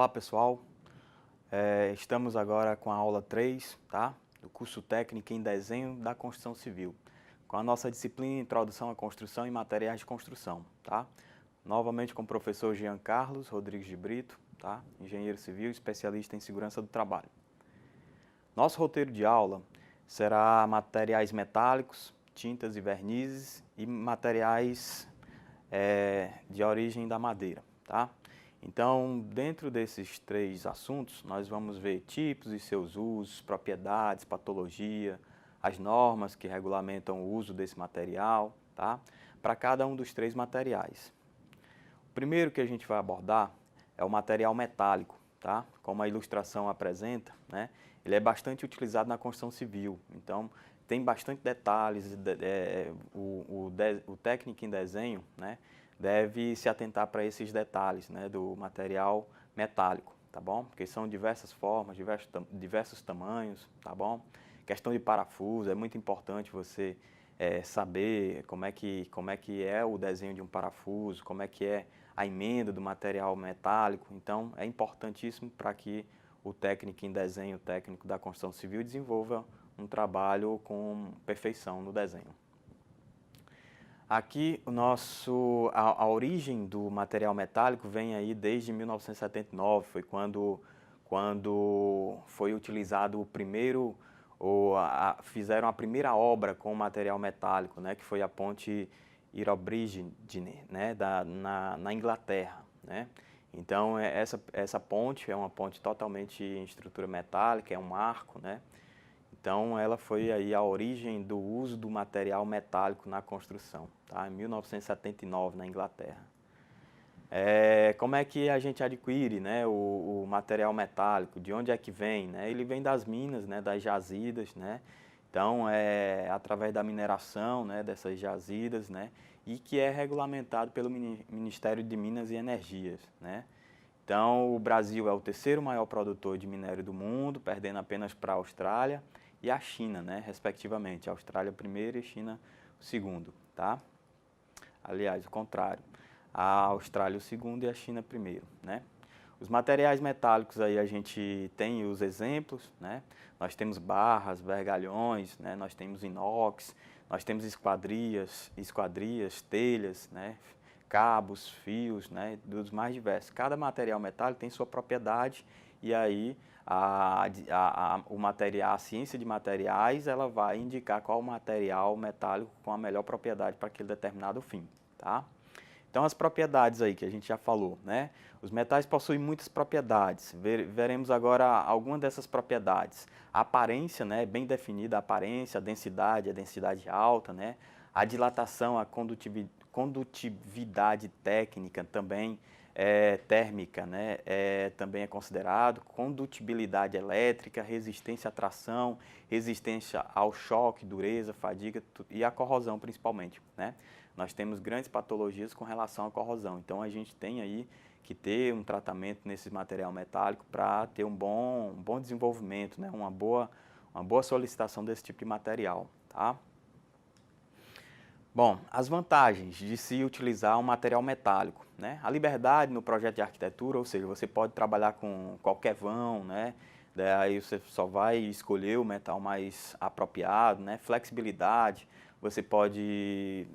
Olá pessoal, estamos agora com a aula 3, tá? Do curso técnico em desenho da construção civil, com a nossa disciplina Introdução à Construção e Materiais de Construção, tá? Novamente com o professor Jean Carlos Rodrigues de Brito, tá? Engenheiro civil, especialista em segurança do trabalho. Nosso roteiro de aula será materiais metálicos, tintas e vernizes e materiais de origem da madeira, tá? Então, dentro desses três assuntos, nós vamos ver tipos e seus usos, propriedades, patologia, as normas que regulamentam o uso desse material, tá? Para cada um dos três materiais. O primeiro que a gente vai abordar é o material metálico, tá? Como a ilustração apresenta, né? Ele é bastante utilizado na construção civil, então tem bastante detalhes, o técnico em desenho, né, deve se atentar para esses detalhes, né, do material metálico, tá bom? Porque são diversas formas, diversos tamanhos, tá bom? Questão de parafuso, é muito importante você saber como é que é o desenho de um parafuso, como é que é a emenda do material metálico. Então, é importantíssimo para que o técnico em desenho, o técnico da construção civil, desenvolva um trabalho com perfeição no desenho. Aqui a origem do material metálico vem aí desde 1979, foi quando foi utilizado o primeiro, fizeram a primeira obra com material metálico, né, que foi a ponte Irobridge, né, na Inglaterra, né. Então essa ponte é uma ponte totalmente em estrutura metálica, é um arco, né. Então, ela foi aí a origem do uso do material metálico na construção, tá? Em 1979, na Inglaterra. Como é que a gente adquire, né, o material metálico? De onde é que vem, né? Ele vem das minas, né, das jazidas, né? Então, é através da mineração, né, dessas jazidas, né? E que é regulamentado pelo Ministério de Minas e Energias, né? Então, o Brasil é o terceiro maior produtor de minério do mundo, perdendo apenas para a Austrália e a China, né, respectivamente. A Austrália primeiro e a China o segundo, tá? Aliás, o contrário. A Austrália o segundo e a China primeiro, né? Os materiais metálicos aí a gente tem os exemplos, né? Nós temos barras, vergalhões, né? Nós temos inox, nós temos esquadrias, telhas, né? Cabos, fios, né? Dos mais diversos. Cada material metálico tem sua propriedade e aí a ciência de materiais ela vai indicar qual material metálico com a melhor propriedade para aquele determinado fim, tá? Então, as propriedades aí que a gente já falou, né? Os metais possuem muitas propriedades. Veremos agora algumas dessas propriedades. A aparência, né? Bem definida a aparência, a densidade alta, né? A dilatação, a condutividade técnica também, térmica, né? Também é considerado. Condutibilidade elétrica, resistência à tração, resistência ao choque, dureza, fadiga e à corrosão principalmente, né? Nós temos grandes patologias com relação à corrosão. Então, a gente tem aí que ter um tratamento nesse material metálico para ter um bom desenvolvimento, né? Uma boa solicitação desse tipo de material, tá? Bom, as vantagens de se utilizar um material metálico, né? A liberdade no projeto de arquitetura, ou seja, você pode trabalhar com qualquer vão, né? Daí você só vai escolher o metal mais apropriado, né? Flexibilidade, você pode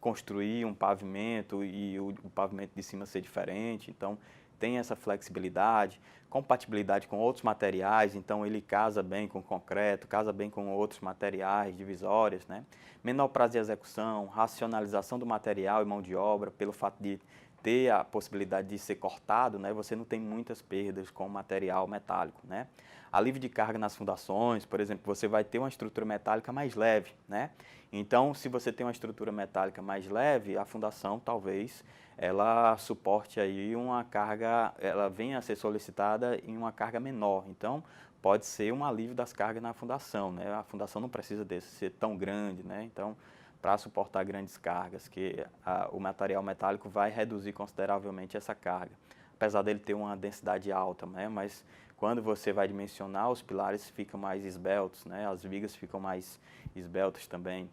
construir um pavimento e o pavimento de cima ser diferente, então tem essa flexibilidade, compatibilidade com outros materiais, então ele casa bem com concreto, casa bem com outros materiais, divisórias, né? Menor prazo de execução, racionalização do material e mão de obra, pelo fato de ter a possibilidade de ser cortado, né? Você não tem muitas perdas com o material metálico, né? Alívio de carga nas fundações, por exemplo, você vai ter uma estrutura metálica mais leve, né? Então, se você tem uma estrutura metálica mais leve, a fundação talvez ela suporte aí uma carga, ela venha a ser solicitada em uma carga menor. Então, pode ser um alívio das cargas na fundação, né? A fundação não precisa ser tão grande, né? Então, para suportar grandes cargas, que o material metálico vai reduzir consideravelmente essa carga, apesar dele ter uma densidade alta, né? Mas quando você vai dimensionar, os pilares ficam mais esbeltos, né? As vigas ficam mais esbeltas também.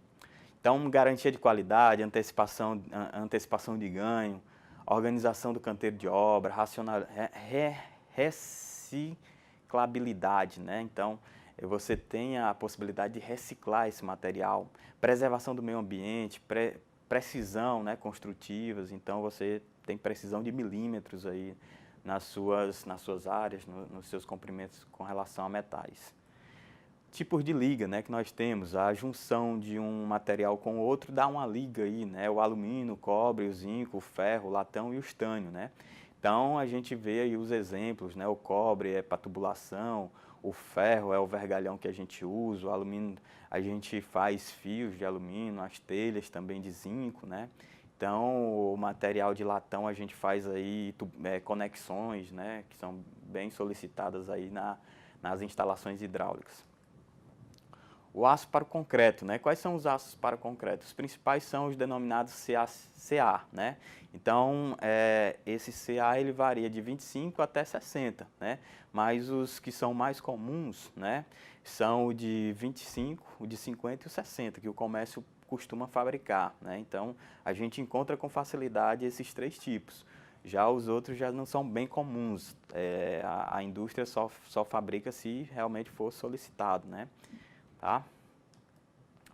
Então, garantia de qualidade, antecipação de ganho, organização do canteiro de obra, reciclabilidade, né? Então, você tem a possibilidade de reciclar esse material, preservação do meio ambiente, precisão, né, construtivas, então você tem precisão de milímetros aí nas suas áreas, nos seus comprimentos com relação a metais. Tipos de liga, né, que nós temos, a junção de um material com o outro dá uma liga aí, né, o alumínio, o cobre, o zinco, o ferro, o latão e o estânio, né. Então a gente vê aí os exemplos, né, o cobre é para tubulação, o ferro é o vergalhão que a gente usa, o alumínio a gente faz fios de alumínio, as telhas também de zinco, né. Então o material de latão a gente faz aí conexões, né, que são bem solicitadas aí nas instalações hidráulicas. O aço para o concreto, né? Quais são os aços para o concreto? Os principais são os denominados CA, né? Então, esse CA ele varia de 25 até 60, né? Mas os que são mais comuns, né, são o de 25, o de 50 e o 60, que o comércio costuma fabricar, né? Então, a gente encontra com facilidade esses três tipos. Já os outros já não são bem comuns, a indústria só fabrica se realmente for solicitado, né? Tá?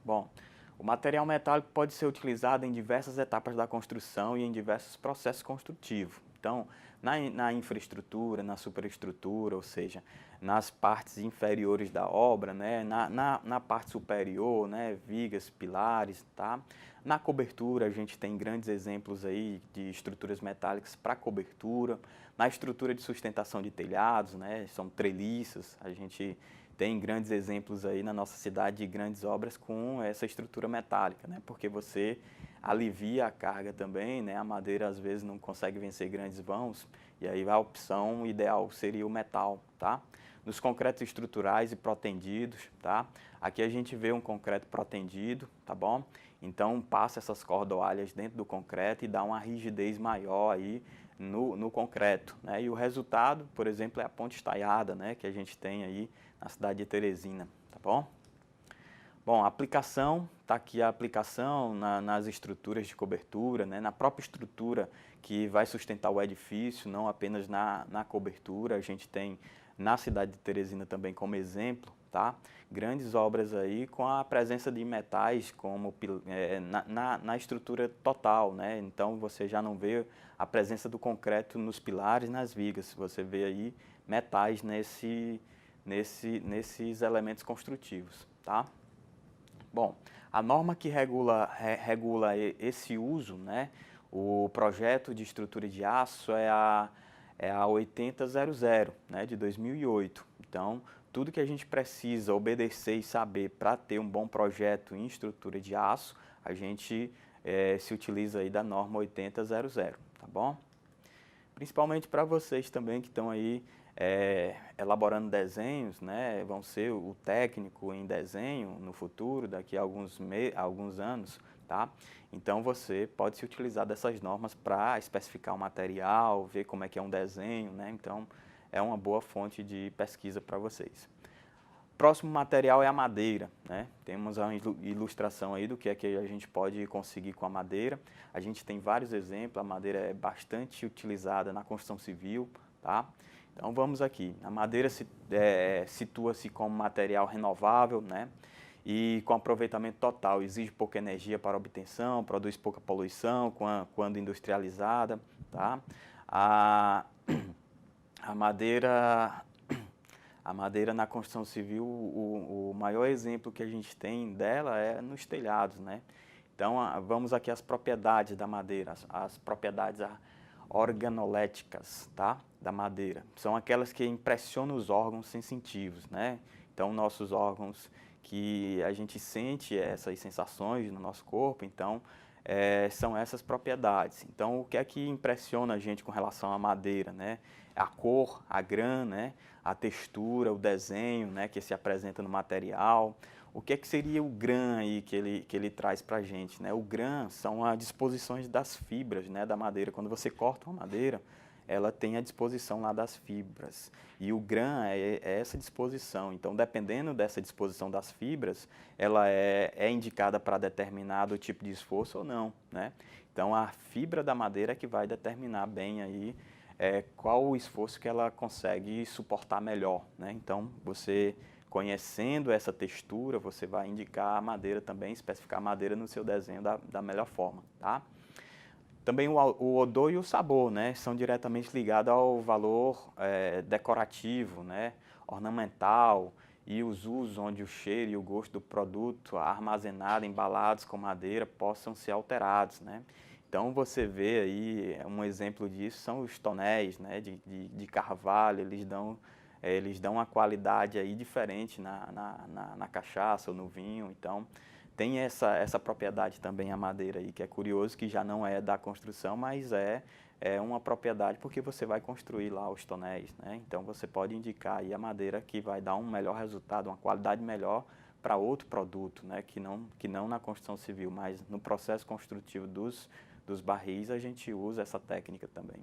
Bom, o material metálico pode ser utilizado em diversas etapas da construção e em diversos processos construtivos. Então, na infraestrutura, na superestrutura, ou seja, nas partes inferiores da obra, né? na parte superior, né? Vigas, pilares, tá? Na cobertura, a gente tem grandes exemplos aí de estruturas metálicas para cobertura. Na estrutura de sustentação de telhados, né? São treliças, a gente tem grandes exemplos aí na nossa cidade de grandes obras com essa estrutura metálica, né? Porque você alivia a carga também, né? A madeira às vezes não consegue vencer grandes vãos e aí a opção ideal seria o metal, tá? Nos concretos estruturais e protendidos, tá? Aqui a gente vê um concreto protendido, tá bom? Então passa essas cordoalhas dentro do concreto e dá uma rigidez maior aí no concreto, né? E o resultado, por exemplo, é a ponte estaiada, né? Que a gente tem aí na cidade de Teresina, tá bom? Bom, a aplicação, está aqui a aplicação nas estruturas de cobertura, né, na própria estrutura que vai sustentar o edifício, não apenas na cobertura. A gente tem na cidade de Teresina também como exemplo, tá? Grandes obras aí com a presença de metais como na estrutura total, né? Então você já não vê a presença do concreto nos pilares e nas vigas, você vê aí metais nesses elementos construtivos, tá? Bom, a norma que regula esse uso, né, o projeto de estrutura de aço é a 8000, né, de 2008. Então, tudo que a gente precisa obedecer e saber para ter um bom projeto em estrutura de aço, a gente se utiliza aí da norma 8000, tá bom? Principalmente para vocês também que estão aí elaborando desenhos, né, vão ser o técnico em desenho no futuro, daqui a alguns anos, tá? Então você pode se utilizar dessas normas para especificar o material, ver como é que é um desenho, né? Então é uma boa fonte de pesquisa para vocês. Próximo material é a madeira, né? Temos uma ilustração aí do que é que a gente pode conseguir com a madeira. A gente tem vários exemplos, a madeira é bastante utilizada na construção civil, tá? Então vamos aqui, a madeira situa-se como material renovável, né? E com aproveitamento total, exige pouca energia para obtenção, produz pouca poluição quando industrializada, tá? A madeira na construção civil, o maior exemplo que a gente tem dela é nos telhados, né? Então, vamos aqui às propriedades da madeira, as propriedades organoléticas, tá? Da madeira. São aquelas que impressionam os órgãos sensitivos, né? Então, nossos órgãos que a gente sente essas sensações no nosso corpo, então, são essas propriedades. Então, o que é que impressiona a gente com relação à madeira, né? A cor, a grã, né? A textura, o desenho, né? Que se apresenta no material. O que é que seria o grã aí que ele traz para a gente, né? O grã são as disposições das fibras, né? Da madeira. Quando você corta uma madeira, ela tem a disposição lá das fibras. E o grã é essa disposição. Então, dependendo dessa disposição das fibras, ela é indicada para determinado tipo de esforço ou não, né? Então, a fibra da madeira é que vai determinar bem aí qual o esforço que ela consegue suportar melhor, né? Então, você conhecendo essa textura, você vai indicar a madeira também, especificar a madeira no seu desenho da melhor forma, tá? Também o odor e o sabor, né, são diretamente ligados ao valor decorativo, né, ornamental, e os usos onde o cheiro e o gosto do produto armazenado, embalados com madeira, possam ser alterados, né. Então você vê aí, um exemplo disso são os tonéis, né, de carvalho, eles dão uma qualidade aí diferente na cachaça ou no vinho, então tem essa propriedade também, a madeira aí, que é curioso, que já não é da construção, mas é uma propriedade porque você vai construir lá os tonéis, né? Então você pode indicar aí a madeira que vai dar um melhor resultado, uma qualidade melhor para outro produto, né? Que não na construção civil, mas no processo construtivo dos barris a gente usa essa técnica também,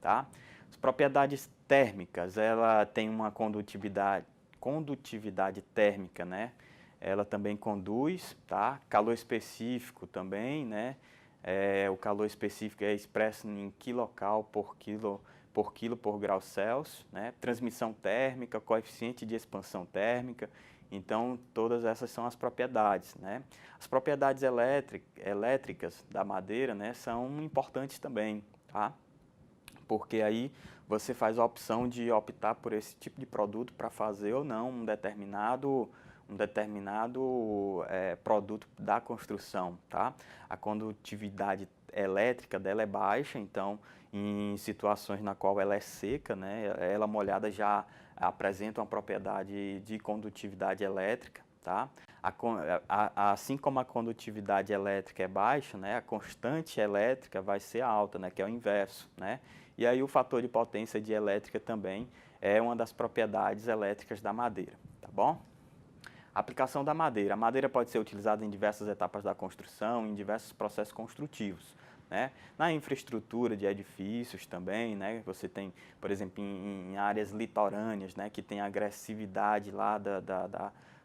tá? As propriedades térmicas, ela tem uma condutividade térmica, né? Ela também conduz, tá? Calor específico também, né? O calor específico é expresso em quilocal por quilo por grau Celsius, né? Transmissão térmica, coeficiente de expansão térmica. Então, todas essas são as propriedades, né? As propriedades elétricas da madeira, né, são importantes também, tá? Porque aí você faz a opção de optar por esse tipo de produto para fazer ou não um determinado produto da construção, tá? A condutividade elétrica dela é baixa, então em situações na qual ela é seca, né, ela molhada já apresenta uma propriedade de condutividade elétrica, tá? Assim como a condutividade elétrica é baixa, né, a constante elétrica vai ser alta, né, que é o inverso, né? E aí o fator de potência dielétrica também é uma das propriedades elétricas da madeira, tá bom? Aplicação da madeira. A madeira pode ser utilizada em diversas etapas da construção, em diversos processos construtivos, né? Na infraestrutura de edifícios também, né? Você tem, por exemplo, em áreas litorâneas, né? Que tem agressividade lá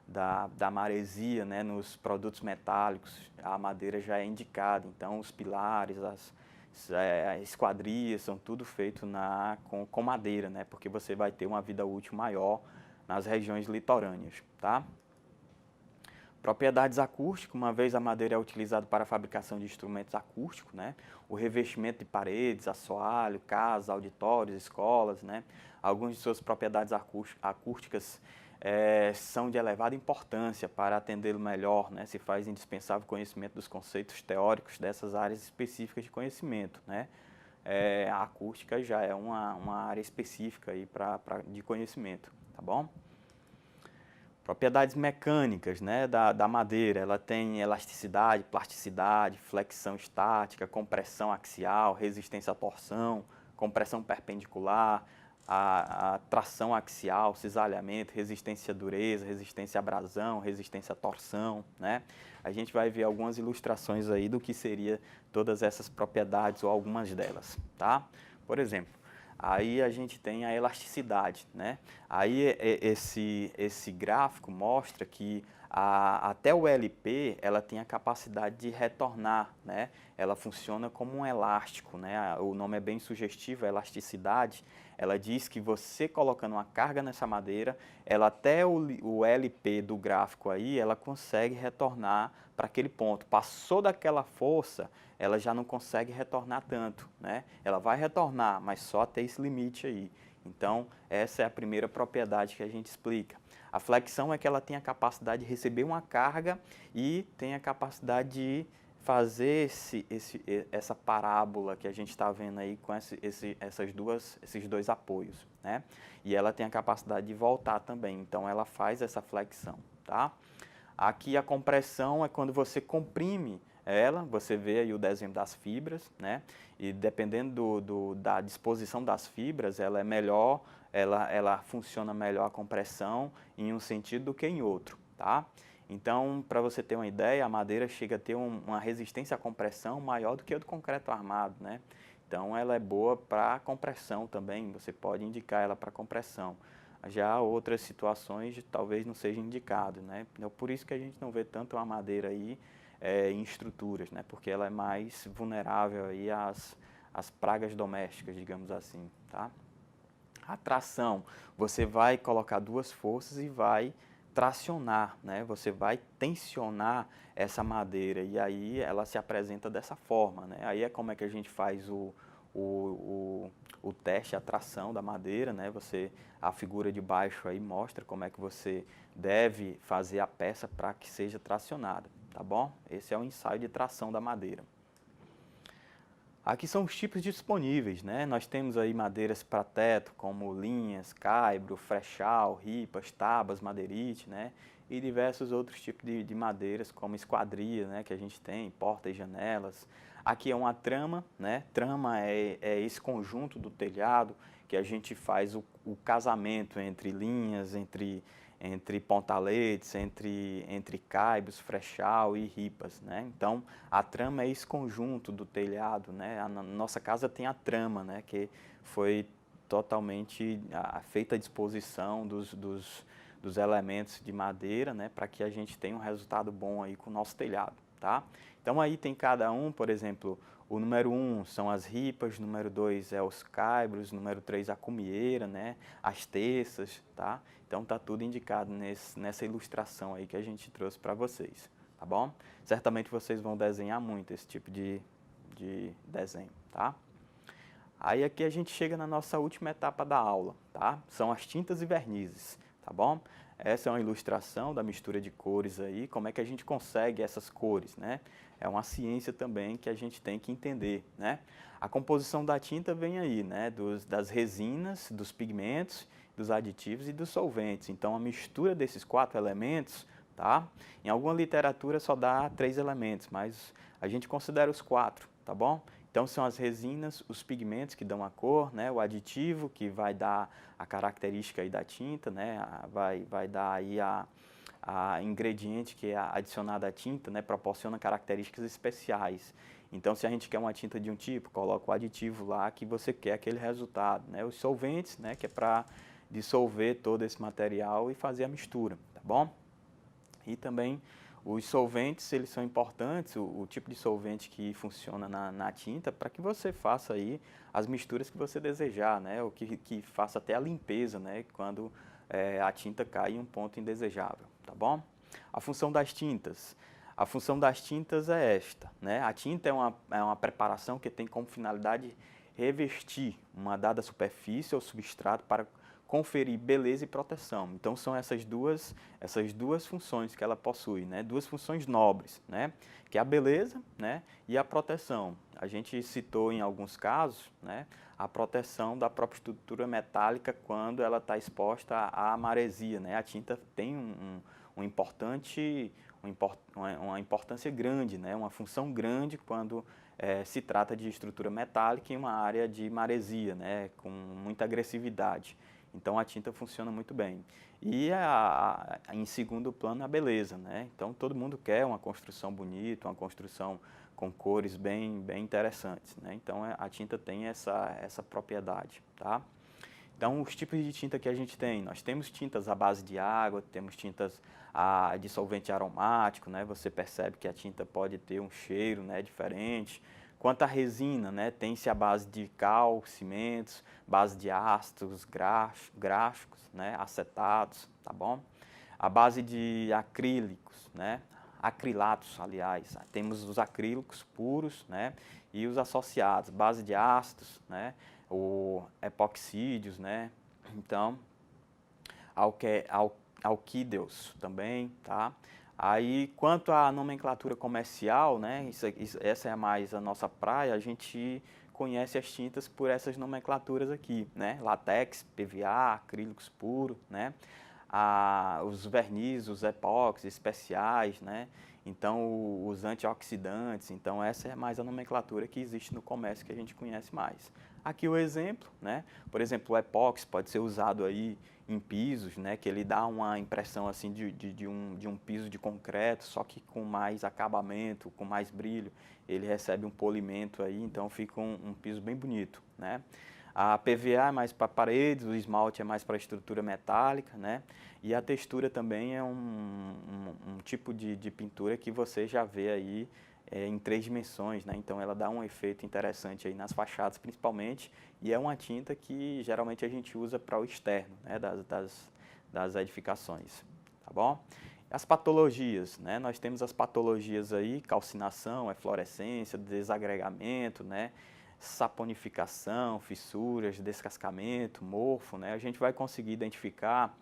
da maresia, né? Nos produtos metálicos, a madeira já é indicada. Então, os pilares, as esquadrias, são tudo feito com madeira, né? Porque você vai ter uma vida útil maior nas regiões litorâneas, tá? Propriedades acústicas, uma vez a madeira é utilizada para a fabricação de instrumentos acústicos, né? O revestimento de paredes, assoalho, casas, auditórios, escolas, né? Algumas de suas propriedades acústicas são de elevada importância para atendê-lo melhor, né? Se faz indispensável o conhecimento dos conceitos teóricos dessas áreas específicas de conhecimento, né? A acústica já é uma área específica aí de conhecimento, tá bom? Propriedades mecânicas, né, da madeira, ela tem elasticidade, plasticidade, flexão estática, compressão axial, resistência à torção, compressão perpendicular, a tração axial, cisalhamento, resistência à dureza, resistência à abrasão, resistência à torção, né? A gente vai ver algumas ilustrações aí do que seria todas essas propriedades ou algumas delas, tá? Por exemplo, aí a gente tem a elasticidade, né? Aí esse gráfico mostra que até o LP ela tem a capacidade de retornar, né? Ela funciona como um elástico, né? O nome é bem sugestivo, a elasticidade. Ela diz que você colocando uma carga nessa madeira, ela até o LP do gráfico aí, ela consegue retornar para aquele ponto. Passou daquela força, ela já não consegue retornar tanto, né? Ela vai retornar, mas só até esse limite aí. Então, essa é a primeira propriedade que a gente explica. A flexão é que ela tem a capacidade de receber uma carga e tem a capacidade de fazer essa parábola que a gente está vendo aí com esses dois apoios, né? E ela tem a capacidade de voltar também, então ela faz essa flexão, tá? Aqui a compressão é quando você comprime ela, você vê aí o desenho das fibras, né? E dependendo da disposição das fibras, ela é melhor, ela funciona melhor a compressão em um sentido do que em outro, tá? Então, para você ter uma ideia, a madeira chega a ter uma resistência à compressão maior do que a do concreto armado, né? Então, ela é boa para compressão também, você pode indicar ela para compressão. Já outras situações talvez não seja indicado, né? Então, por isso que a gente não vê tanto a madeira aí em estruturas, né? Porque ela é mais vulnerável aí as pragas domésticas, digamos assim, tá? A tração, você vai colocar duas forças e vai tracionar, né? Você vai tensionar essa madeira e aí ela se apresenta dessa forma, né? Aí é como é que a gente faz o teste, a tração da madeira, né? A figura de baixo aí mostra como é que você deve fazer a peça para que seja tracionada, tá bom? Esse é o ensaio de tração da madeira. Aqui são os tipos disponíveis, né? Nós temos aí madeiras para teto, como linhas, caibro, frechal, ripas, tabas, madeirite, né? E diversos outros tipos de madeiras, como esquadria, né? Que a gente tem, portas e janelas. Aqui é uma trama, né? Trama é esse conjunto do telhado que a gente faz o casamento entre linhas, entre pontaletes, entre caibros, frechal e ripas, né? Então, a trama é esse conjunto do telhado, né? A nossa casa tem a trama, né? Que foi totalmente feita à disposição dos elementos de madeira, né? Para que a gente tenha um resultado bom aí com o nosso telhado, tá? Então, aí tem cada um, por exemplo, o número 1 são as ripas, o número 2 é os caibros, o número 3 a cumieira, né? As terças, tá? Então tá tudo indicado nessa ilustração aí que a gente trouxe para vocês, tá bom? Certamente vocês vão desenhar muito esse tipo de desenho, tá? Aí aqui a gente chega na nossa última etapa da aula, tá? São as tintas e vernizes, tá bom? Essa é uma ilustração da mistura de cores aí, como é que a gente consegue essas cores, né? É uma ciência também que a gente tem que entender, né? A composição da tinta vem aí, né? Das resinas, dos pigmentos, dos aditivos e dos solventes. Então, a mistura desses 4 elementos, tá? Em alguma literatura só dá 3 elementos, mas a gente considera os 4, tá bom? Então, são as resinas, os pigmentos que dão a cor, né? O aditivo que vai dar a característica aí da tinta, né? Vai dar aí a ingrediente que é adicionado à tinta, né? Proporciona características especiais. Então, se a gente quer uma tinta de um tipo, coloca o aditivo lá que você quer aquele resultado, né? Os solventes, né? Que é para dissolver todo esse material e fazer a mistura, tá bom? E também os solventes, eles são importantes, o tipo de solvente que funciona na tinta, para que você faça aí as misturas que você desejar, né? Ou que faça até a limpeza, né? Quando a tinta cai em um ponto indesejável, tá bom? A função das tintas. A função das tintas é esta, né? A tinta é uma preparação que tem como finalidade revestir uma dada superfície ou substrato para conferir beleza e proteção. Então são essas duas funções que ela possui, né? Duas funções nobres, né? Que é a beleza, né? E a proteção. A gente citou em alguns casos, né? A proteção da própria estrutura metálica quando ela está exposta à maresia, né? A tinta tem uma importância grande, né? Uma função grande quando se trata de estrutura metálica em uma área de maresia, né? Com muita agressividade. Então a tinta funciona muito bem. E em segundo plano a beleza, né? Então todo mundo quer uma construção bonita, uma construção com cores bem interessantes, né? Então a tinta tem essa propriedade, tá? Então os tipos de tinta que a gente tem, nós temos tintas à base de água, temos tintas de solvente aromático, né? Você percebe que a tinta pode ter um cheiro, né, diferente. Quanto à resina, né, tem-se a base de cal, cimentos, base de ácidos gráficos, né, acetatos, tá bom? A base de acrílicos, né, acrilatos, aliás, temos os acrílicos puros, né, e os associados, base de ácidos, né, o epoxídeos, né, então, alquídeos também, tá? Aí, quanto à nomenclatura comercial, né, essa é mais a nossa praia, a gente conhece as tintas por essas nomenclaturas aqui, né, latex, PVA, acrílicos puro, né, os vernizes, os epóxis especiais, né, então os antioxidantes, então essa é mais a nomenclatura que existe no comércio que a gente conhece mais. Aqui o exemplo, né, por exemplo, o epóxi pode ser usado aí em pisos, né, que ele dá uma impressão assim de um piso de concreto, só que com mais acabamento, com mais brilho, ele recebe um polimento aí, então fica um piso bem bonito, né. A PVA é mais para paredes, o esmalte é mais para estrutura metálica, né, e a textura também é um tipo de pintura que você já vê aí em 3 dimensões, né? Então ela dá um efeito interessante aí nas fachadas principalmente, e é uma tinta que geralmente a gente usa para o externo, né? das edificações, tá bom? As patologias, né? Nós temos as patologias aí, calcinação, eflorescência, desagregamento, né? Saponificação, fissuras, descascamento, mofo, né? A gente vai conseguir identificar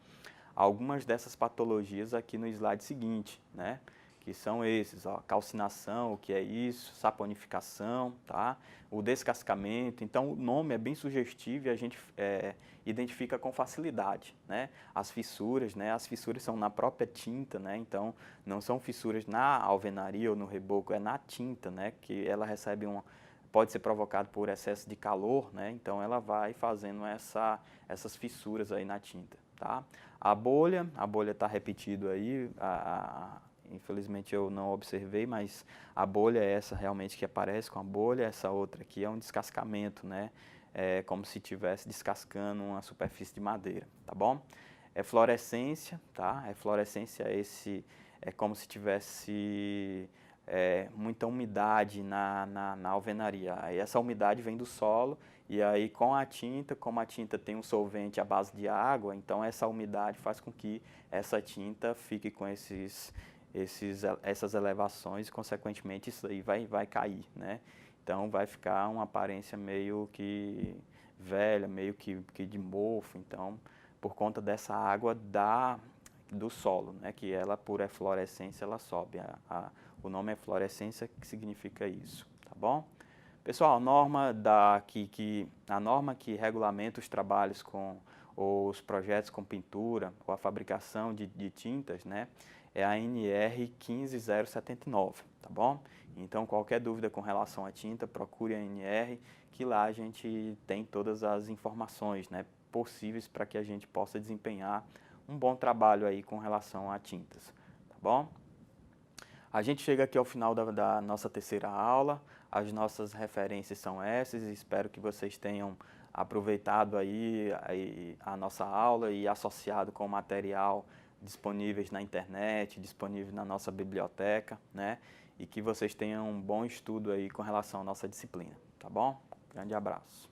algumas dessas patologias aqui no slide seguinte, né? Que são esses, ó, calcinação, o que é isso, saponificação, tá? O descascamento. Então, o nome é bem sugestivo e a gente identifica com facilidade, né? As fissuras, né? As fissuras são na própria tinta, né? Então, não são fissuras na alvenaria ou no reboco, é na tinta, né? Que ela recebe pode ser provocado por excesso de calor, né? Então, ela vai fazendo essas fissuras aí na tinta, tá? A bolha está repetido aí, infelizmente eu não observei, mas a bolha é essa realmente que aparece com a bolha, essa outra aqui é um descascamento, né? É como se estivesse descascando uma superfície de madeira, tá bom? Eflorescência, tá? Eflorescência é como se tivesse muita umidade na alvenaria. Aí essa umidade vem do solo e aí com a tinta, como a tinta tem um solvente à base de água, então essa umidade faz com que essa tinta fique com essas elevações e consequentemente isso aí vai cair, né? Então vai ficar uma aparência meio que velha, meio que de mofo, então por conta dessa água do solo, né? Que ela por eflorescência ela sobe, o nome é fluorescência, que significa isso, tá bom? Pessoal, a norma que regulamenta os trabalhos com os projetos com pintura ou a fabricação de tintas, né, é a NR 15079, tá bom? Então, qualquer dúvida com relação à tinta, procure a NR, que lá a gente tem todas as informações, né, possíveis para que a gente possa desempenhar um bom trabalho aí com relação a tintas, tá bom? A gente chega aqui ao final da nossa terceira aula, as nossas referências são essas, espero que vocês tenham aproveitado aí a nossa aula e associado com o material disponíveis na internet, disponível na nossa biblioteca, né? E que vocês tenham um bom estudo aí com relação à nossa disciplina, tá bom? Grande abraço.